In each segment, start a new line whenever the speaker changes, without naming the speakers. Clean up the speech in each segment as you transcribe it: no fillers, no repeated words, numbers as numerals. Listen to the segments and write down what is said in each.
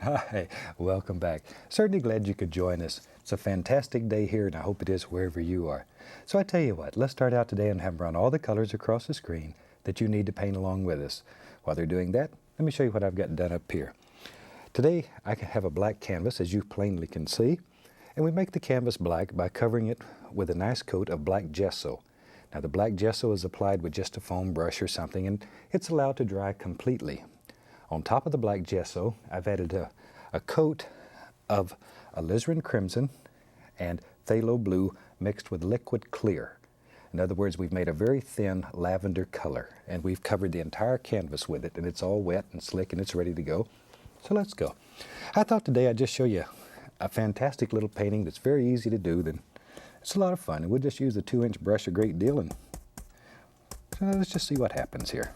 Hi, welcome back. Certainly glad you could join us. It's a fantastic day here, and I hope it is wherever you are. So I tell you what, let's start out today and have run all the colors across the screen that you need to paint along with us. While they're doing that, let me show you what I've got done up here. Today, I have a black canvas, as you plainly can see, and we make the canvas black by covering it with a nice coat of black gesso. Now, the black gesso is applied with just a foam brush or something, and it's allowed to dry completely. On top of the black gesso, I've added a coat of alizarin crimson and phthalo blue mixed with liquid clear. In other words, we've made a very thin lavender color, and we've covered the entire canvas with it, and it's all wet and slick and it's ready to go. So let's go. I thought today I'd just show you a fantastic little painting that's very easy to do. Then it's a lot of fun, and we'll just use the 2-inch brush a great deal, and so let's just see what happens here.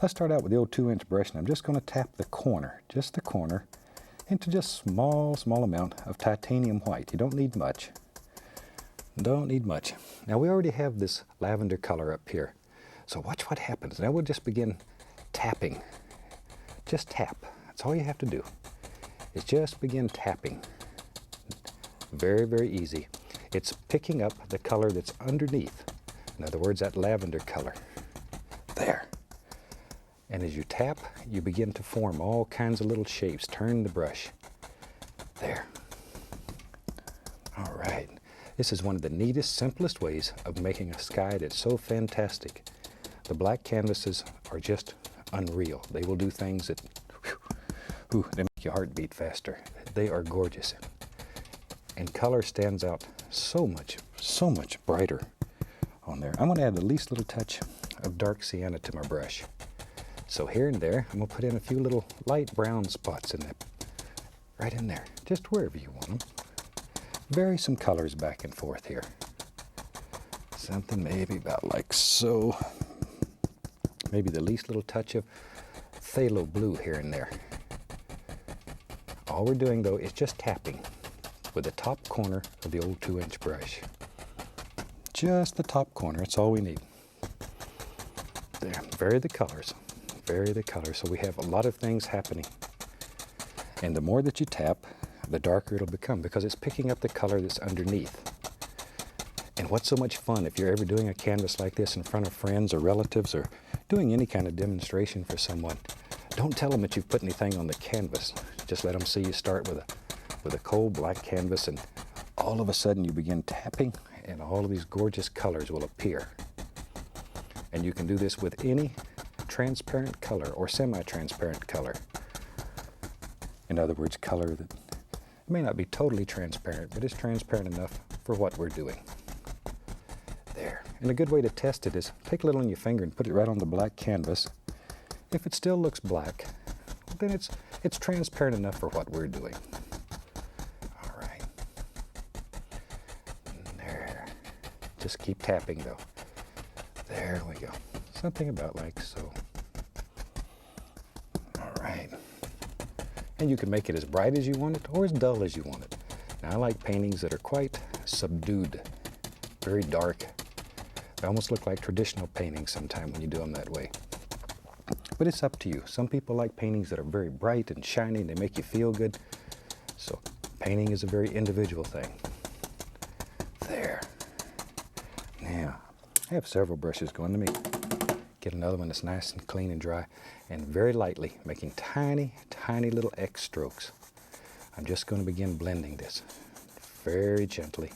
Let's start out with the old 2-inch brush, and I'm just going to tap the corner, just the corner, into just small amount of titanium white. You don't need much. Don't need much. Now we already have this lavender color up here. So watch what happens. Now we'll just begin tapping. Just tap. That's all you have to do. Is just begin tapping. Very, very easy. It's picking up the color that's underneath. In other words, that lavender color. There. And as you tap, you begin to form all kinds of little shapes. Turn the brush. There. All right. This is one of the neatest, simplest ways of making a sky that's so fantastic. The black canvases are just unreal. They will do things that, they make your heart beat faster. They are gorgeous. And color stands out so much brighter on there. I'm going to add the least little touch of dark sienna to my brush. So here and there, I'm going to put in a few little light brown spots in there, right in there, just wherever you want them. Vary some colors back and forth here. Something maybe about like so. Maybe the least little touch of phthalo blue here and there. All we're doing though is just tapping with the top corner of the old 2-inch brush. Just the top corner, that's all we need. There, vary the colors. Vary the color, so we have a lot of things happening. And the more that you tap, the darker it'll become because it's picking up the color that's underneath. And what's so much fun if you're ever doing a canvas like this in front of friends or relatives or doing any kind of demonstration for someone, don't tell them that you've put anything on the canvas. Just let them see you start with a cold black canvas, and all of a sudden you begin tapping and all of these gorgeous colors will appear. And you can do this with any transparent color or semi-transparent color. In other words, color that may not be totally transparent, but it's transparent enough for what we're doing. There. And a good way to test it is take a little on your finger and put it right on the black canvas. If it still looks black, then it's transparent enough for what we're doing. All right. And there. Just keep tapping though. There we go. Something about like so. All right. And you can make it as bright as you want it or as dull as you want it. Now I like paintings that are quite subdued, very dark. They almost look like traditional paintings sometimes when you do them that way. But it's up to you. Some people like paintings that are very bright and shiny and they make you feel good. So painting is a very individual thing. There. Now, I have several brushes going. Let me get another one that's nice and clean and dry, and very lightly, making tiny little X strokes. I'm just going to begin blending this very gently,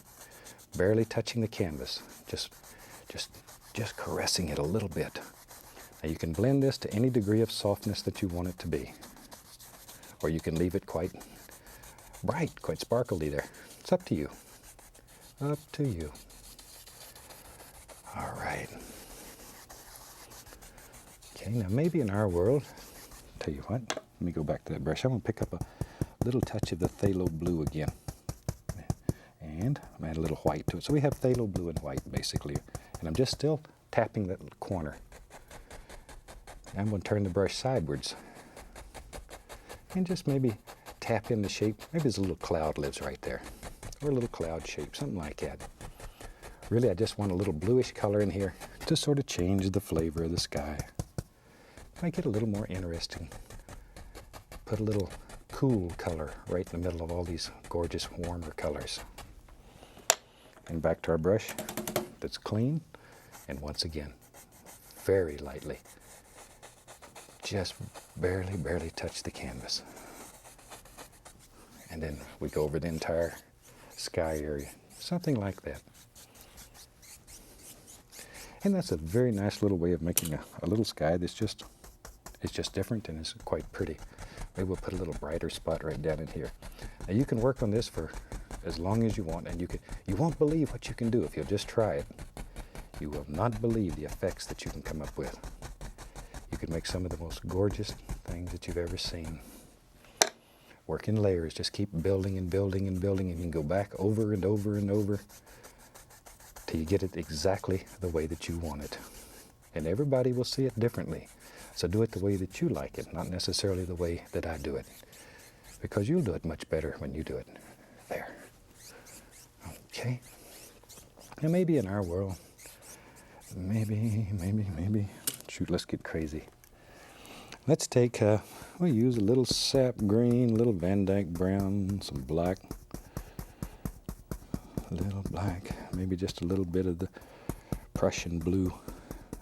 barely touching the canvas, just caressing it a little bit. Now you can blend this to any degree of softness that you want it to be, or you can leave it quite bright, quite sparkly there. It's up to you. Up to you. All right. Okay, now maybe in our world, tell you what, let me go back to that brush. I'm going to pick up a little touch of the phthalo blue again. And I'm going to add a little white to it. So we have phthalo blue and white basically. And I'm just still tapping that little corner. Now I'm going to turn the brush sidewards. And just maybe tap in the shape. Maybe there's a little cloud lives right there. Or a little cloud shape, something like that. Really, I just want a little bluish color in here to sort of change the flavor of the sky. Make it a little more interesting. Put a little cool color right in the middle of all these gorgeous warmer colors. And back to our brush that's clean, and once again, very lightly, just barely touch the canvas. And then we go over the entire sky area, something like that. And that's a very nice little way of making a little sky that's just, it's just different and it's quite pretty. Maybe we'll put a little brighter spot right down in here. Now you can work on this for as long as you want, and you won't believe what you can do if you'll just try it. You will not believe the effects that you can come up with. You can make some of the most gorgeous things that you've ever seen. Work in layers, just keep building and building and building, and you can go back over and over and over till you get it exactly the way that you want it. And everybody will see it differently. So do it the way that you like it, not necessarily the way that I do it. Because you'll do it much better when you do it. There. Okay. Now maybe in our world, maybe, shoot, let's get crazy. Let's take, we'll use a little sap green, a little Van Dyke brown, some black, a little black, maybe just a little bit of the Prussian blue.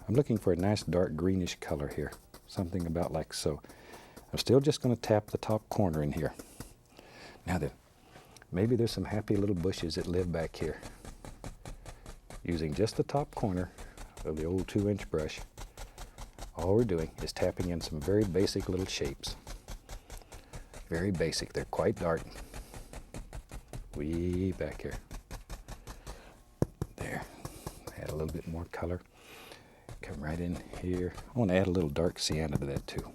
I'm looking for a nice dark greenish color here, something about like so. I'm still just going to tap the top corner in here. Now then, maybe there's some happy little bushes that live back here. Using just the top corner of the old 2-inch brush, all we're doing is tapping in some very basic little shapes. Very basic, they're quite dark. Way back here. There, add a little bit more color. Come right in here. I want to add a little dark sienna to that too.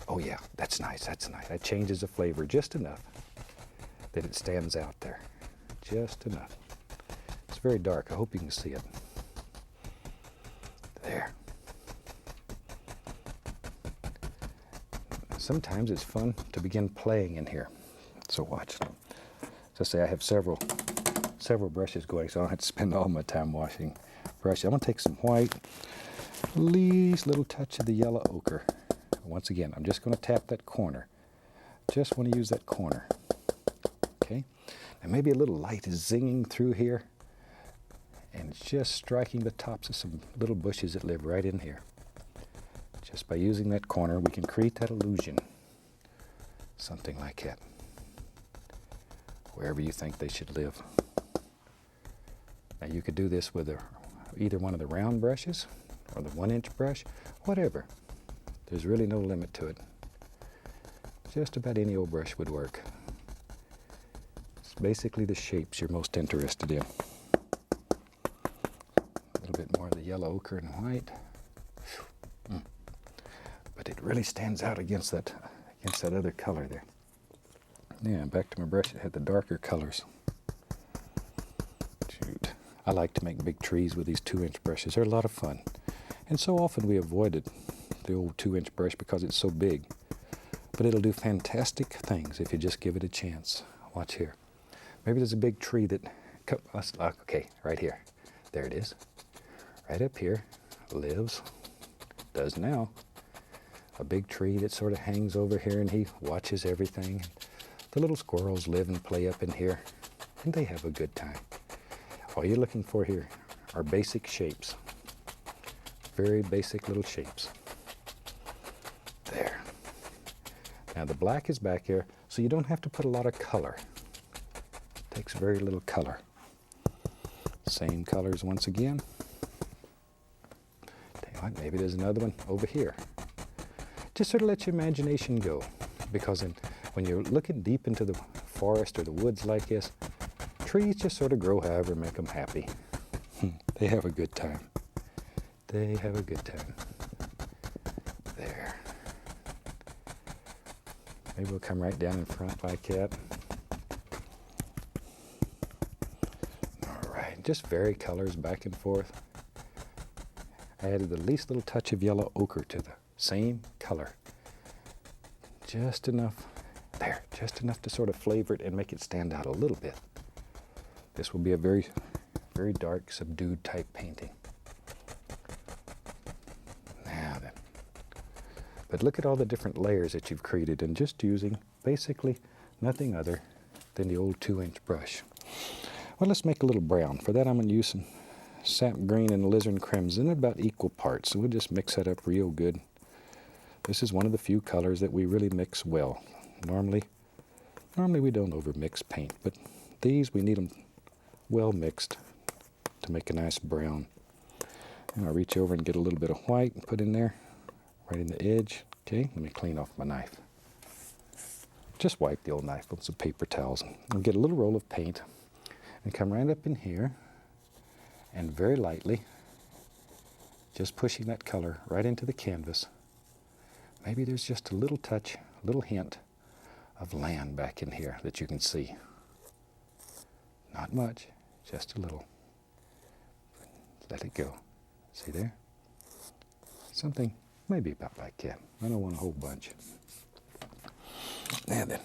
Oh yeah, that's nice, that's nice. That changes the flavor just enough that it stands out there. Just enough. It's very dark, I hope you can see it. There. Sometimes it's fun to begin playing in here. So watch. So say I have several brushes going, so I don't have to spend all my time washing brushes. I'm going to take some white, least little touch of the yellow ochre. Once again, I'm just going to tap that corner. Just want to use that corner. Okay? And maybe a little light is zinging through here, and it's just striking the tops of some little bushes that live right in here. Just by using that corner, we can create that illusion. Something like that. Wherever you think they should live. Now you could do this with either one of the round brushes or the 1-inch brush, whatever. There's really no limit to it. Just about any old brush would work. It's basically the shapes you're most interested in. A little bit more of the yellow ochre and white. But it really stands out against that other color there. Yeah, back to my brush that had the darker colors. Shoot. I like to make big trees with these 2-inch brushes. They're a lot of fun. And so often we avoided the old 2-inch brush because it's so big. But it'll do fantastic things if you just give it a chance. Watch here. Maybe there's a big tree that, okay, right here. There it is. Right up here lives, does now, a big tree that sort of hangs over here, and he watches everything. The little squirrels live and play up in here, and they have a good time. All you're looking for here are basic shapes. Very basic little shapes. There. Now the black is back here, so you don't have to put a lot of color. It takes very little color. Same colors once again. Tell you what, maybe there's another one over here. Just sort of let your imagination go, because when you're looking deep into the forest or the woods like this, trees just sort of grow however make them happy. They have a good time. They have a good time. There. Maybe we'll come right down in front like that. All right, just vary colors back and forth. I added the least little touch of yellow ochre to the same color. Just enough, there, just enough to sort of flavor it and make it stand out a little bit. This will be a very, very dark, subdued type painting. Now then, But look at all the different layers that you've created and just using basically nothing other than the old 2-inch brush. Well, let's make a little brown. For that, I'm going to use some sap green and alizarin crimson in about equal parts. So we'll just mix that up real good. This is one of the few colors that we really mix well. Normally we don't overmix paint, but these we need them well mixed to make a nice brown. And I'll reach over and get a little bit of white and put in there, right in the edge. Okay, let me clean off my knife. Just wipe the old knife with some paper towels. And get a little roll of paint and come right up in here and very lightly, just pushing that color right into the canvas. Maybe there's just a little touch, a little hint of land back in here that you can see. Not much, just a little. Let it go. See there? Something maybe about like that. I don't want a whole bunch. Now then,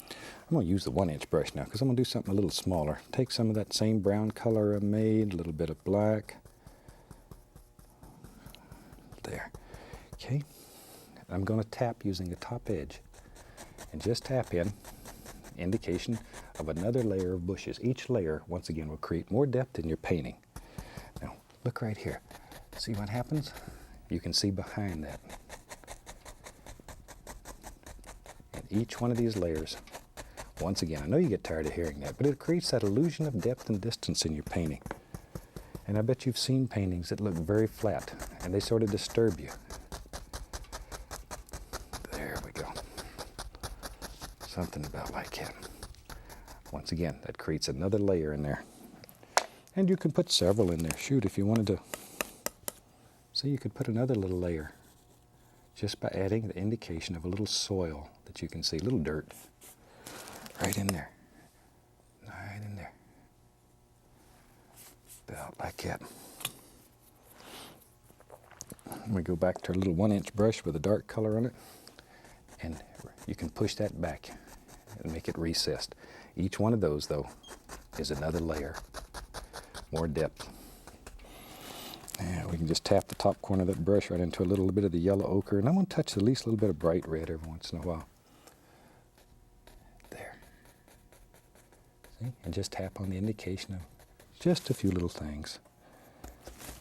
I'm going to use the 1-inch brush now because I'm going to do something a little smaller. Take some of that same brown color I made, a little bit of black. There. Okay. I'm going to tap using the top edge and just tap in, indication of another layer of bushes. Each layer, once again, will create more depth in your painting. Now, look right here. See what happens? You can see behind that. And each one of these layers, once again, I know you get tired of hearing that, but it creates that illusion of depth and distance in your painting. And I bet you've seen paintings that look very flat, and they sort of disturb you. There we go. Something about like that. Once again, that creates another layer in there. And you can put several in there. Shoot, if you wanted to. See, you could put another little layer just by adding the indication of a little soil that you can see, a little dirt. Right in there. Right in there. About like that. We go back to our little 1-inch brush with a dark color on it. And you can push that back and make it recessed. Each one of those, though, is another layer. More depth. And we can just tap the top corner of that brush right into a little bit of the yellow ochre. And I'm going to touch at least a little bit of bright red every once in a while. There. See? And just tap on the indication of just a few little things.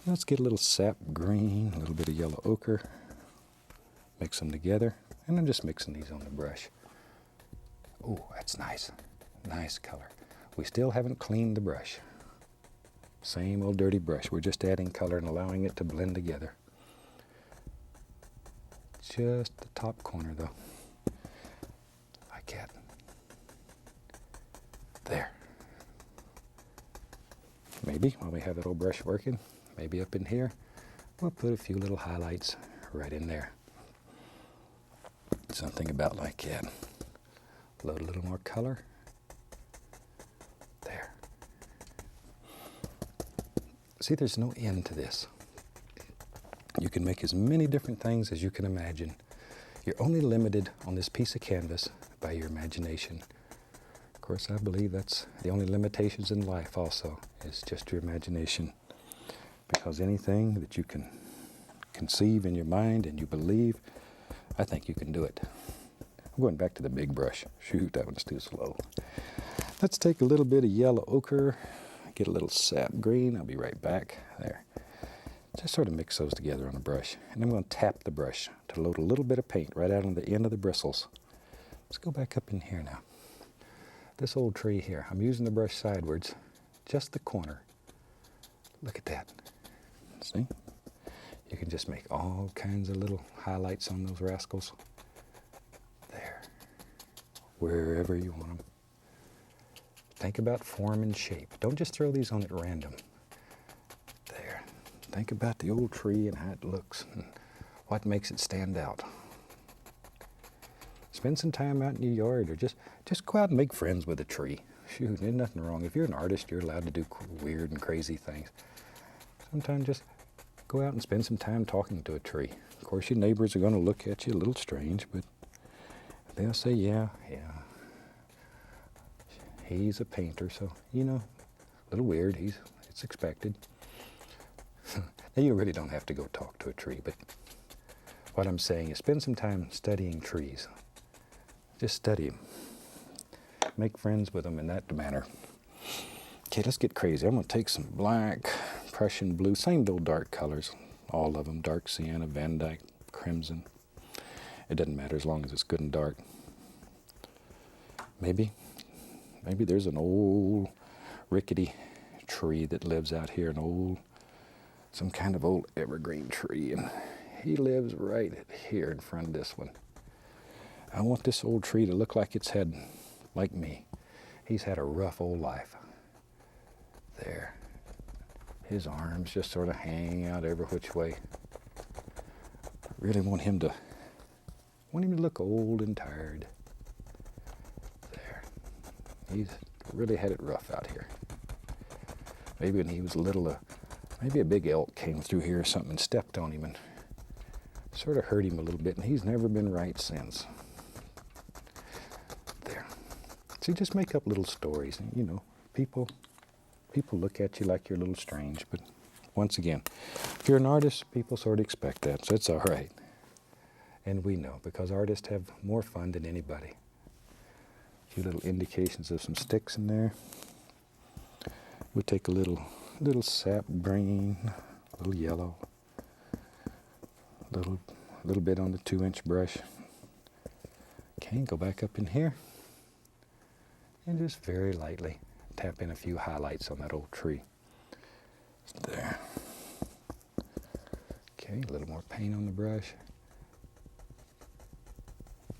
Let's get a little sap green, a little bit of yellow ochre. Mix them together. And I'm just mixing these on the brush. Oh, that's nice. Nice color. We still haven't cleaned the brush. Same old dirty brush. We're just adding color and allowing it to blend together. Just the top corner, though. Like that. There. Maybe, while we have that old brush working, maybe up in here, we'll put a few little highlights right in there. Something about like that. Load a little more color. There. See, there's no end to this. You can make as many different things as you can imagine. You're only limited on this piece of canvas by your imagination. Of course, I believe that's the only limitations in life also, is just your imagination. Because anything that you can conceive in your mind and you believe, I think you can do it. I'm going back to the big brush. Shoot, that one's too slow. Let's take a little bit of yellow ochre, get a little sap green. I'll be right back. There. Just sort of mix those together on a brush. And I'm going to tap the brush to load a little bit of paint right out on the end of the bristles. Let's go back up in here now. This old tree here, I'm using the brush sidewards, just the corner. Look at that. See? You can just make all kinds of little highlights on those rascals. There. Wherever you want them. Think about form and shape. Don't just throw these on at random. There. Think about the old tree and how it looks and what makes it stand out. Spend some time out in your yard or just go out and make friends with a tree. Shoot, there's nothing wrong. If you're an artist, you're allowed to do weird and crazy things. Sometimes just go out and spend some time talking to a tree. Of course, your neighbors are going to look at you a little strange, but they'll say, yeah, he's a painter, so, you know, a little weird. It's expected. Now, you really don't have to go talk to a tree, but What I'm saying is spend some time studying trees. Just study them. Make friends with them in that manner. Okay, let's get crazy. I'm going to take some black, Prussian blue, same old dark colors, all of them, dark sienna, Van Dyke, crimson. It doesn't matter as long as it's good and dark. Maybe there's an old rickety tree that lives out here, some kind of old evergreen tree, and he lives right here in front of this one. I want this old tree to look like it's had, like me, he's had a rough old life. There. His arms just sort of hang out every which way. I really want him to look old and tired. There. He's really had it rough out here. Maybe when he was little, maybe a big elk came through here or something and stepped on him and sort of hurt him a little bit, and he's never been right since. There. So just make up little stories. You know, people look at you like you're a little strange, but once again, if you're an artist, people sort of expect that, so it's all right. And we know, because artists have more fun than anybody. A few little indications of some sticks in there. We'll take a little sap green, a little yellow, a little bit on the 2-inch brush. Okay, go back up in here, and just very lightly tap in a few highlights on that old tree. There. Okay, a little more paint on the brush.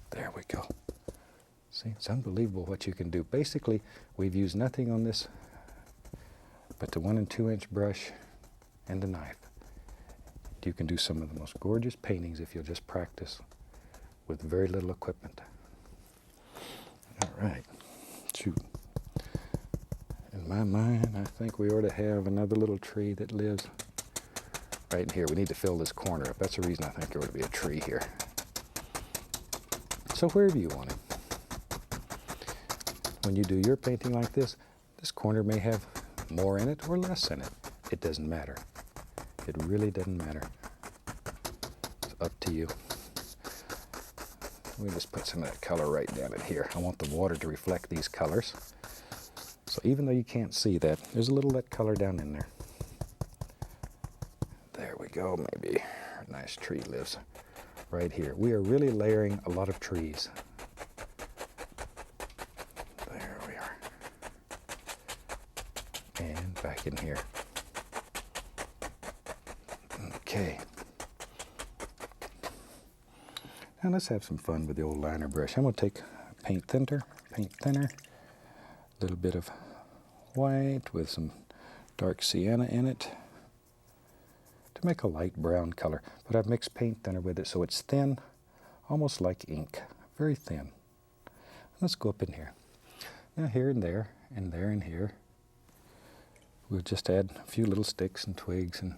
There we go. See, it's unbelievable what you can do. Basically, we've used nothing on this but the 1 and 2-inch brush and the knife. You can do some of the most gorgeous paintings if you'll just practice with very little equipment. All right, shoot. In my mind, I think we ought to have another little tree that lives right in here. We need to fill this corner up. That's the reason I think there ought to be a tree here. So wherever you want it. When you do your painting like this corner may have more in it or less in it. It doesn't matter. It really doesn't matter. It's up to you. Let me just put some of that color right down in here. I want the water to reflect these colors. So even though you can't see that, there's a little of that color down in there. There we go, maybe a nice tree lives right here. We are really layering a lot of trees. There we are. And back in here. Okay. Now let's have some fun with the old liner brush. I'm going to take paint thinner, a little bit of white with some dark sienna in it to make a light brown color. But I've mixed paint thinner with it so it's thin, almost like ink, very thin. Let's go up in here. Now here and there, and there and here, we'll just add a few little sticks and twigs and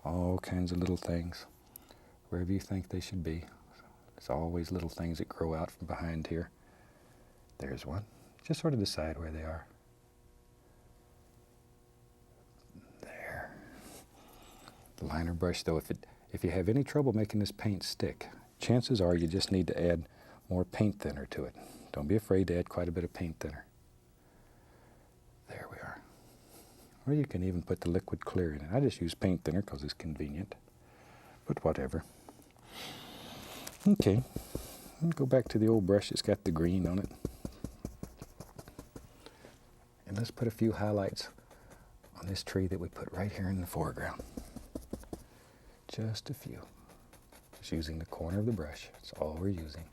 all kinds of little things, wherever you think they should be. There's always little things that grow out from behind here. There's one. Just sort of decide where they are. There. The liner brush, though, if you have any trouble making this paint stick, chances are you just need to add more paint thinner to it. Don't be afraid to add quite a bit of paint thinner. There we are. Or you can even put the liquid clear in it. I just use paint thinner because it's convenient, but whatever. Okay, go back to the old brush that's got the green on it. And let's put a few highlights on this tree that we put right here in the foreground. Just a few. Just using the corner of the brush. That's all we're using.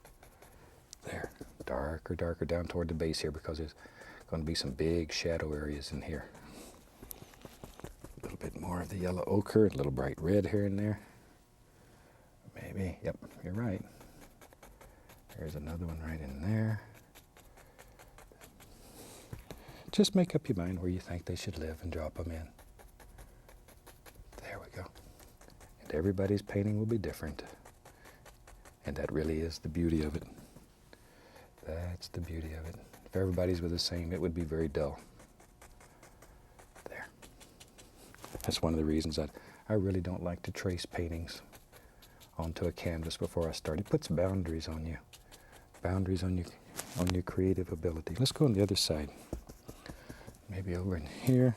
There, darker down toward the base here because there's going to be some big shadow areas in here. A little bit more of the yellow ochre, a little bright red here and there. Maybe, yep, you're right. There's another one right in there. Just make up your mind where you think they should live and drop them in. There we go. And everybody's painting will be different. And that really is the beauty of it. That's the beauty of it. If everybody's with the same, it would be very dull. There. That's one of the reasons I really don't like to trace paintings onto a canvas before I start. It puts boundaries on you. Boundaries on your creative ability. Let's go on the other side. Maybe over in here.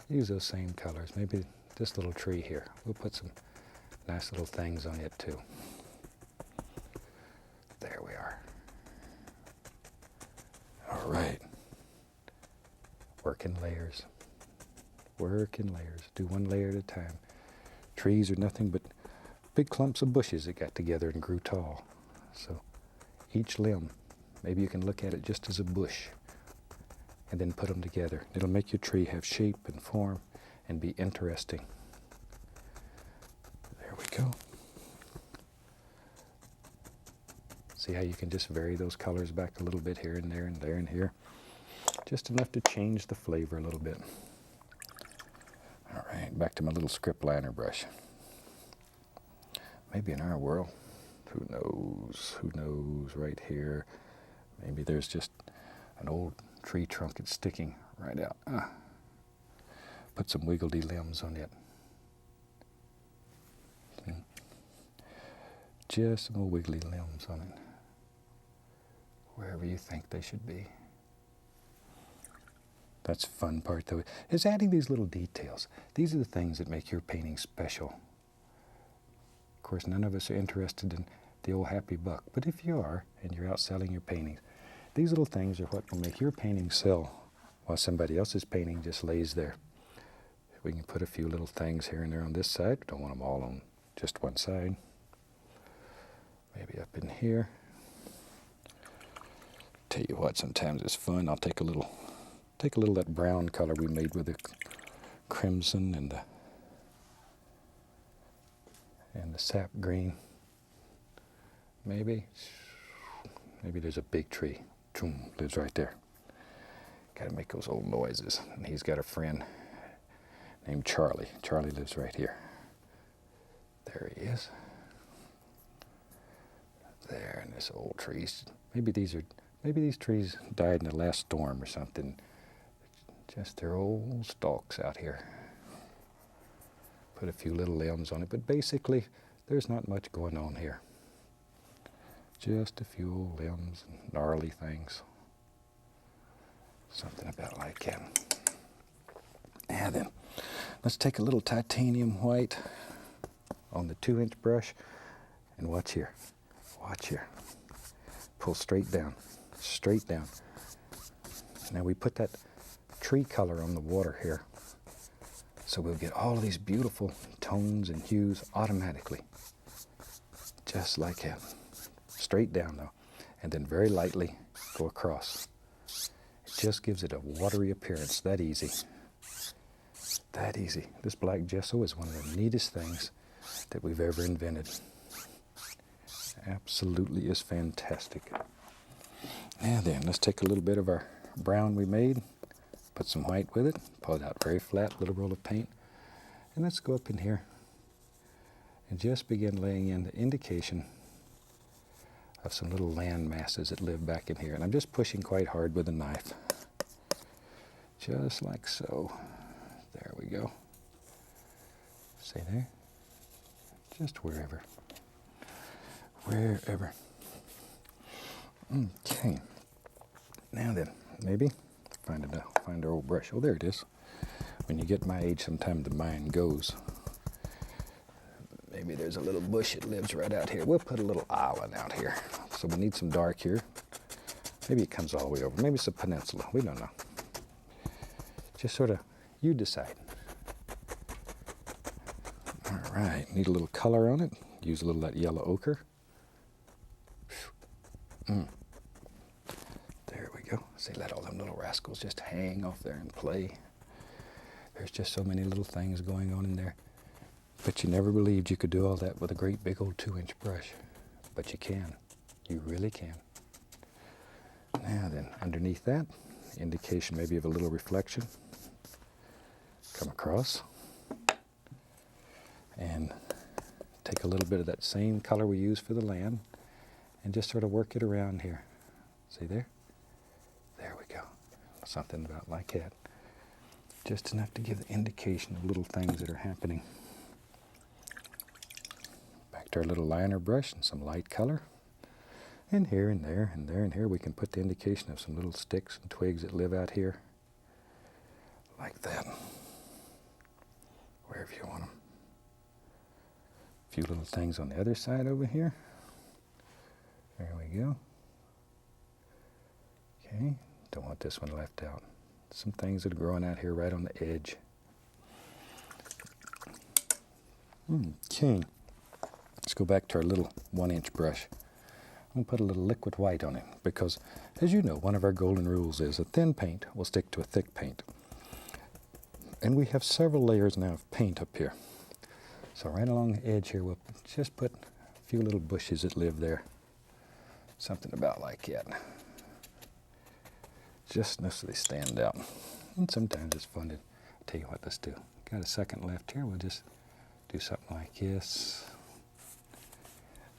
Use those same colors. Maybe this little tree here. We'll put some nice little things on it too. There we are. All right. Work in layers. Work in layers. Do one layer at a time. Trees are nothing but big clumps of bushes that got together and grew tall. So each limb, maybe you can look at it just as a bush and then put them together. It'll make your tree have shape and form and be interesting. There we go. See how you can just vary those colors back a little bit here and there and there and here. Just enough to change the flavor a little bit. All right, back to my little script liner brush. Maybe in our world, who knows, right here. Maybe there's just an old tree trunk that's sticking right out. Put some wiggledy limbs on it. Just some old wiggly limbs on it. Wherever you think they should be. That's the fun part, though, is adding these little details. These are the things that make your painting special. Of course, none of us are interested in the old happy buck, but if you are, and you're out selling your paintings, these little things are what will make your painting sell, while somebody else's painting just lays there. We can put a few little things here and there on this side. Don't want them all on just one side. Maybe up in here. Tell you what, sometimes it's fun. I'll take a little of that brown color we made with the crimson and the sap green. Maybe there's a big tree. Lives right there. Got to make those old noises. And he's got a friend named Charlie. Charlie lives right here. There he is. There, and this old trees. Maybe these trees died in the last storm or something. Just their old stalks out here. Put a few little limbs on it, but basically there's not much going on here. Just a few old limbs and gnarly things. Something about like that. And then let's take a little titanium white on the 2-inch brush and watch here. Watch here. Pull straight down. Straight down. Now we put that tree color on the water here. So we'll get all of these beautiful tones and hues automatically. Just like that. Straight down though. And then very lightly go across. It just gives it a watery appearance. That easy. That easy. This black gesso is one of the neatest things that we've ever invented. Absolutely is fantastic. And then let's take a little bit of our brown we made. Put some white with it, pull it out very flat, little roll of paint. And let's go up in here and just begin laying in the indication of some little land masses that live back in here. And I'm just pushing quite hard with a knife. Just like so. There we go. See there? Just wherever. Wherever. Okay. Now then, maybe find our old brush. Oh, there it is. When you get my age, sometimes the mind goes. Maybe there's a little bush that lives right out here. We'll put a little island out here. So we need some dark here. Maybe it comes all the way over. Maybe it's a peninsula. We don't know. Just sort of, you decide. All right, need a little color on it. Use a little of that yellow ochre. There we go. See, let all them little rascals just hang off there and play. There's just so many little things going on in there. But you never believed you could do all that with a great big old 2-inch brush. But you can. You really can. Now then, underneath that, indication maybe of a little reflection. Come across. And take a little bit of that same color we used for the land and just sort of work it around here. See there? There we go. Something about like that. Just enough to give the indication of little things that are happening. to our little liner brush and some light color. And here and there and there and here we can put the indication of some little sticks and twigs that live out here. Like that. Wherever you want them. A few little things on the other side over here. There we go. Okay, don't want this one left out. Some things that are growing out here right on the edge. Okay, let's go back to our little 1-inch brush. I'm going to put a little liquid white on it because, as you know, one of our golden rules is a thin paint will stick to a thick paint. And we have several layers now of paint up here. So right along the edge here, we'll just put a few little bushes that live there. Something about like that. Just nicely stand out. And sometimes it's fun to tell you what, let's do. Got a second left here, we'll just do something like this.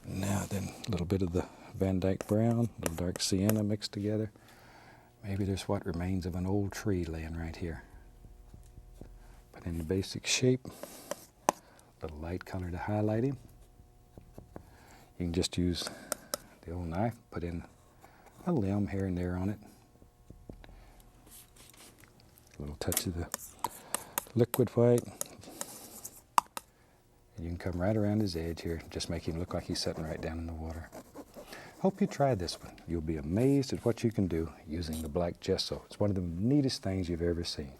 Now then, a little bit of the Van Dyke brown, a little dark sienna mixed together. Maybe there's what remains of an old tree laying right here. But in the basic shape, a little light color to highlight him. You can just use the old knife, put in a limb here and there on it. A little touch of the liquid white. And you can come right around his edge here, just make him look like he's sitting right down in the water. Hope you try this one. You'll be amazed at what you can do using the black gesso. It's one of the neatest things you've ever seen.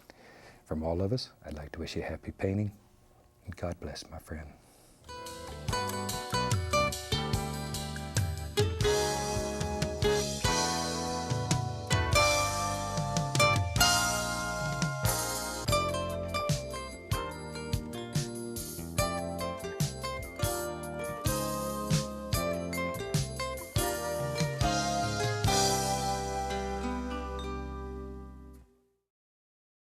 From all of us, I'd like to wish you happy painting, and God bless, my friend.